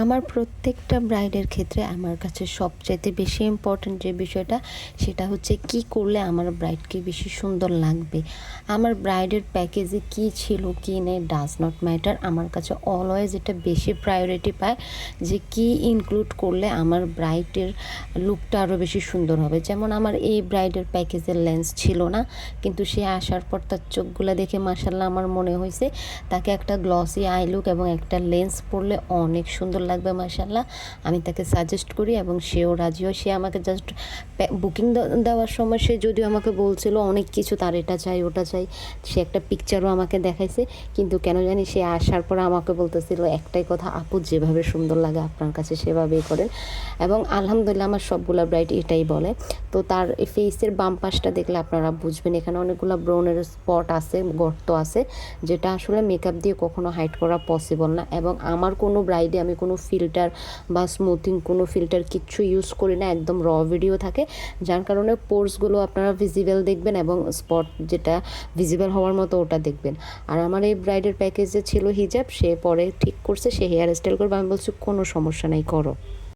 আমার প্রত্যেকটা ব্রাইডের ক্ষেত্রে আমার কাছে সবচাইতে বেশি ইম্পর্ট্যান্ট যে বিষয়টা সেটা হচ্ছে কি করলে আমার ব্রাইডকে বেশি সুন্দর লাগবে। আমার ব্রাইডের প্যাকেজে কি ছিল কি নেই ডাজ নট ম্যাটার, আমার কাছে অলওয়েজ এটা বেশি প্রায়োরিটি পায় যে কি ইনক্লুড করলে আমার ব্রাইডের লুকটা আরও বেশি সুন্দর হবে। যেমন আমার এই ব্রাইডের প্যাকেজের লেন্স ছিল না, কিন্তু সে আসার পর তার চোখগুলো দেখে মাসাল্লাহ আমার মনে হয়েছে তাকে একটা গ্লসি আই লুক এবং একটা লেন্স পরলে অনেক সুন্দর লাগবে মাশাআল্লাহ। আমি তাকে সাজেস্ট করি এবং সেও রাজি হয়। সে আমাকে জাস্ট বুকিং দেওয়ার সময় সে যদিও আমাকে বলছিল অনেক কিছু, তার এটা চাই ওটা চাই, সে একটা পিকচারও আমাকে দেখাইছে, কিন্তু কেন জানি সে আসার পর আমাকে বলতেছিল একটাই কথা, আপু যেভাবে সুন্দর লাগে আপনার কাছে সেভাবেই করেন। এবং আলহামদুলিল্লাহ আমার সবগুলা ব্রাইড এটাই বলে। তো তার ফেসের বাম পাশটা দেখলে আপনারা বুঝবেন এখানে অনেকগুলো ব্রনের স্পট আছে, গর্ত আছে, যেটা আসলে মেকআপ দিয়ে কখনো হাইড করা পসিবল না। এবং আমার কোনো ব্রাইডে আমি কোনো ফিল্টার বা স্মুথিং কোনো ফিল্টার কিচ্ছু ইউজ করি না, একদম র ভিডিও থাকে, যার কারণে পোর্সগুলো আপনারা ভিজিবল দেখবেন এবং স্পট যেটা ভিজিবল হওয়ার মতো ওটা দেখবেন। আর আমার এই ব্রাইডের প্যাকেজে ছিল হিজাব, সে পরে ঠিক করছে, সে হেয়ার স্টাইল করবে, আমি বলছি কোনো সমস্যা নেই করো।